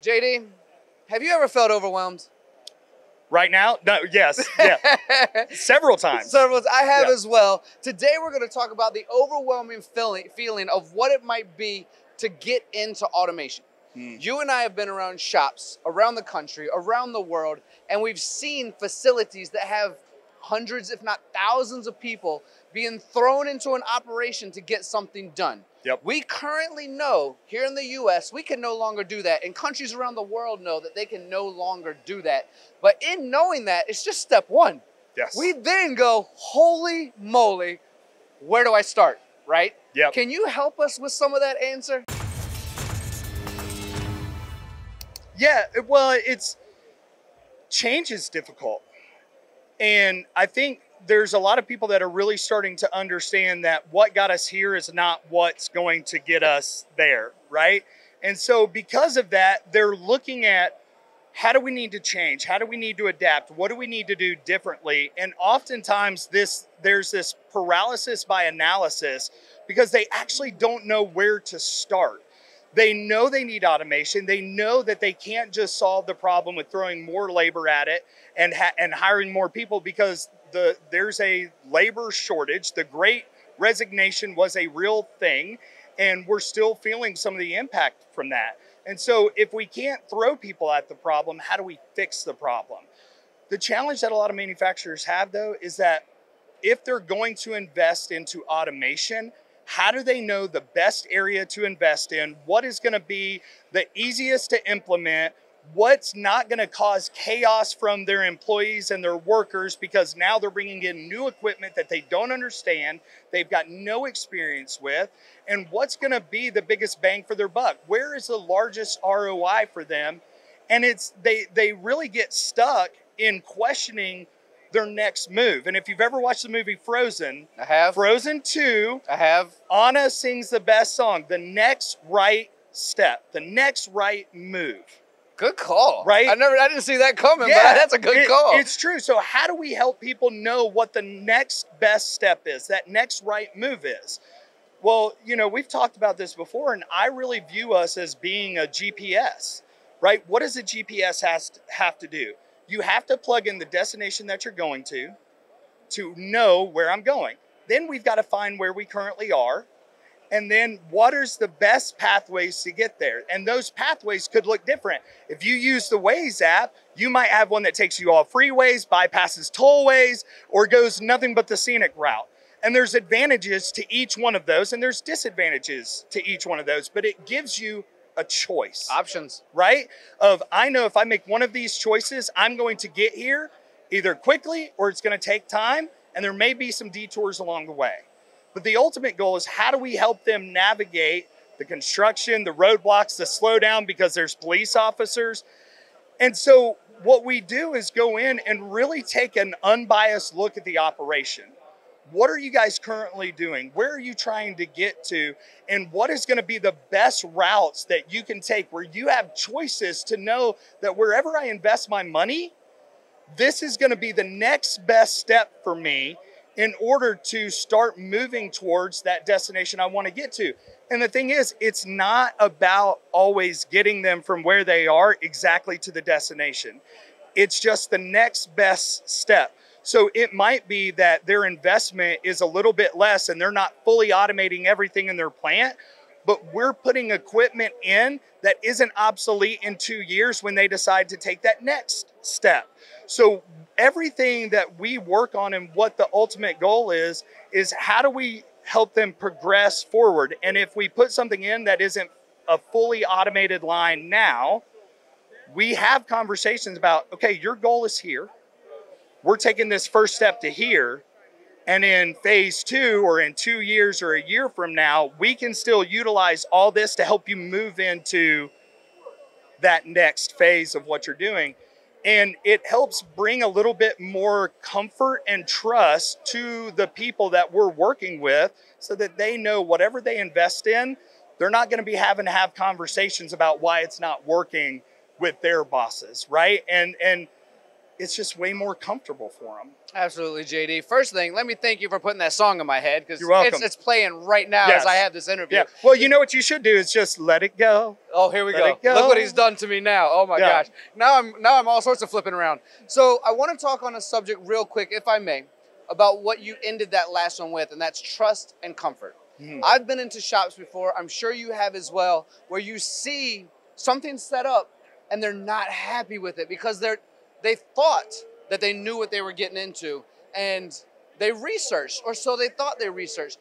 JD, have you ever felt overwhelmed? Right now? No, yes, yeah. Several times. I have as well. Today we're going to talk about the overwhelming feeling of what it might be to get into automation. You and I have been around shops around the country, around the world, and we've seen facilities that have hundreds, if not thousands of people being thrown into an operation to get something done. Yep. We currently know here in the US, we can no longer do that. And countries around the world know that they can no longer do that. But in knowing that, it's just step one. Yes. We then go, holy moly, where do I start, right? Yep. Can you help us with some of that answer? Yeah, well, change is difficult. And I think there's a lot of people that are really starting to understand that what got us here is not what's going to get us there, right? And so because of that, they're looking at how do we need to change? How do we need to adapt? What do we need to do differently? And oftentimes there's this paralysis by analysis because they actually don't know where to start. They know they need automation. They know that they can't just solve the problem with throwing more labor at it and hiring more people because there's a labor shortage. The Great Resignation was a real thing, and we're still feeling some of the impact from that. And so if we can't throw people at the problem, how do we fix the problem? The challenge that a lot of manufacturers have, though, is that if they're going to invest into automation, how do they know the best area to invest in? What is going to be the easiest to implement? What's not going to cause chaos from their employees and their workers because now they're bringing in new equipment that they don't understand, they've got no experience with, and what's going to be the biggest bang for their buck? Where is the largest ROI for them? And they really get stuck in questioning their next move. And if you've ever watched the movie Frozen, I have. Frozen 2, I have. Anna sings the best song, the next right step, the next right move. Good call. Right? I didn't see that coming, Yeah, but that's a good call. It's true. So how do we help people know what the next best step is, that next right move is? Well, we've talked about this before, and I really view us as being a GPS, right? What does a GPS have to do? You have to plug in the destination that you're going to know where I'm going. Then we've got to find where we currently are. And then what is the best pathways to get there? And those pathways could look different. If you use the Waze app, you might have one that takes you off freeways, bypasses tollways, or goes nothing but the scenic route. And there's advantages to each one of those, and there's disadvantages to each one of those, but it gives you a choice. Options. Right? I know if I make one of these choices, I'm going to get here either quickly or it's going to take time, and there may be some detours along the way. But the ultimate goal is how do we help them navigate the construction, the roadblocks, the slowdown because there's police officers. And so what we do is go in and really take an unbiased look at the operation. What are you guys currently doing? Where are you trying to get to? And what is going to be the best routes that you can take where you have choices to know that wherever I invest my money, this is going to be the next best step for me in order to start moving towards that destination I want to get to. And the thing is, it's not about always getting them from where they are exactly to the destination. It's just the next best step. So it might be that their investment is a little bit less and they're not fully automating everything in their plant, but we're putting equipment in that isn't obsolete in 2 years when they decide to take that next step. So everything that we work on and what the ultimate goal is how do we help them progress forward? And if we put something in that isn't a fully automated line now, we have conversations about, okay, your goal is here. We're taking this first step to here. And in phase 2 or in 2 years or a year from now, we can still utilize all this to help you move into that next phase of what you're doing. And it helps bring a little bit more comfort and trust to the people that we're working with so that they know whatever they invest in, they're not going to be having to have conversations about why it's not working with their bosses, right? And it's just way more comfortable for them. Absolutely, JD. First thing, let me thank you for putting that song in my head, because You're welcome. it's playing right now as I have this interview. Yeah. Well, you know what you should do is just let it go. Oh, here we Let go. it go. Look what he's done to me now. Oh my gosh. Now I'm all sorts of flipping around. So I want to talk on a subject real quick, if I may, about what you ended that last one with, and that's trust and comfort. I've been into shops before, I'm sure you have as well, where you see something set up and they're not happy with it because they thought that they knew what they were getting into, and they researched, or so they thought they researched.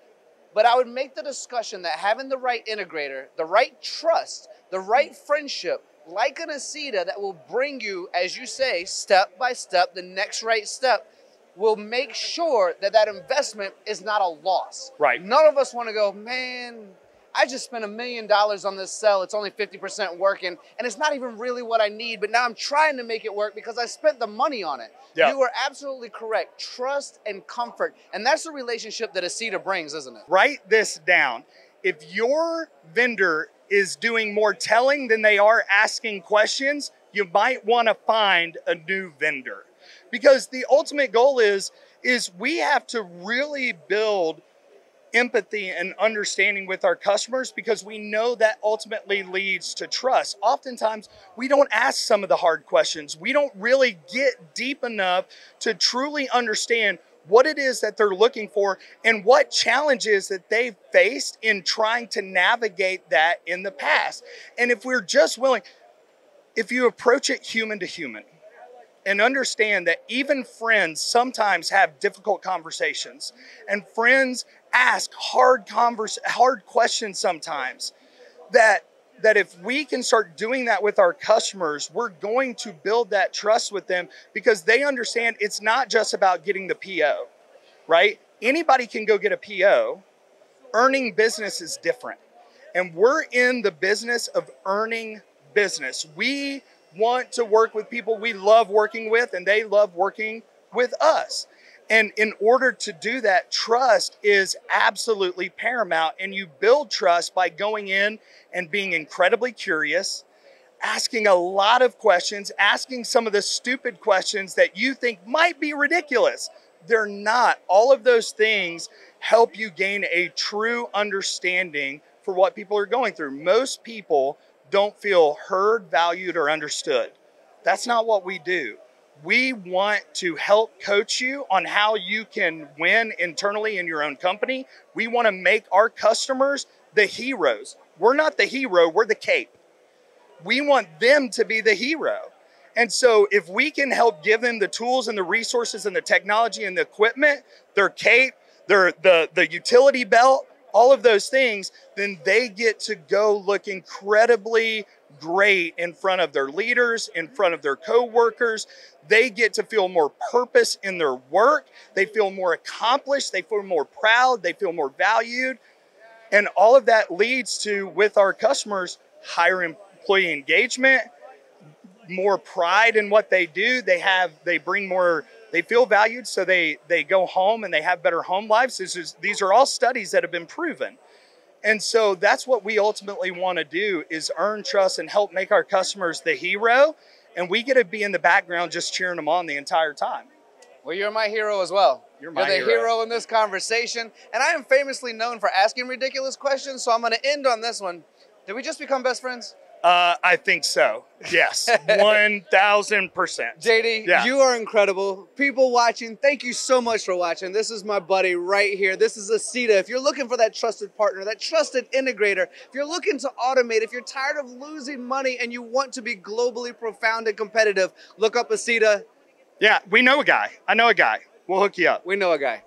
But I would make the discussion that having the right integrator, the right trust, the right friendship, like an Acieta, that will bring you, as you say, step by step, the next right step, will make sure that that investment is not a loss. Right. None of us want to go, man, I just spent $1 million on this cell. It's only 50% working, and it's not even really what I need, but now I'm trying to make it work because I spent the money on it. Yeah. You are absolutely correct. Trust and comfort. And that's the relationship that Acieta brings, isn't it? Write this down. If your vendor is doing more telling than they are asking questions, you might want to find a new vendor. Because the ultimate goal is we have to really build empathy and understanding with our customers, because we know that ultimately leads to trust. Oftentimes, we don't ask some of the hard questions. We don't really get deep enough to truly understand what it is that they're looking for and what challenges that they've faced in trying to navigate that in the past. And if we're just willing, if you approach it human to human, and understand that even friends sometimes have difficult conversations, and friends ask hard questions sometimes, that if we can start doing that with our customers, we're going to build that trust with them, because they understand it's not just about getting the PO, right? Anybody can go get a PO. Earning business is different. And we're in the business of earning business. We want to work with people we love working with, and they love working with us. And in order to do that, trust is absolutely paramount. And you build trust by going in and being incredibly curious, asking a lot of questions, asking some of the stupid questions that you think might be ridiculous. They're not. All of those things help you gain a true understanding for what people are going through. Most people don't feel heard, valued, or understood. That's not what we do. We want to help coach you on how you can win internally in your own company. We want to make our customers the heroes. We're not the hero, we're the cape. We want them to be the hero. And so if we can help give them the tools and the resources and the technology and the equipment, their cape, the utility belt, all of those things, then they get to go look incredibly great in front of their leaders, in front of their coworkers. They get to feel more purpose in their work. They feel more accomplished. They feel more proud. They feel more valued. And all of that leads to, with our customers, higher employee engagement, more pride in what they do. They bring more. They feel valued, so they go home and they have better home lives. These are all studies that have been proven. And so that's what we ultimately want to do, is earn trust and help make our customers the hero. And we get to be in the background just cheering them on the entire time. Well, you're my hero as well. You're the hero in this conversation. And I am famously known for asking ridiculous questions, so I'm going to end on this one. Did we just become best friends? I think so. Yes, 1,000%. JD, You are incredible. People watching, thank you so much for watching. This is my buddy right here. This is Acieta. If you're looking for that trusted partner, that trusted integrator, if you're looking to automate, if you're tired of losing money and you want to be globally profound and competitive, look up Acieta. Yeah, we know a guy. I know a guy. We'll hook you up. We know a guy.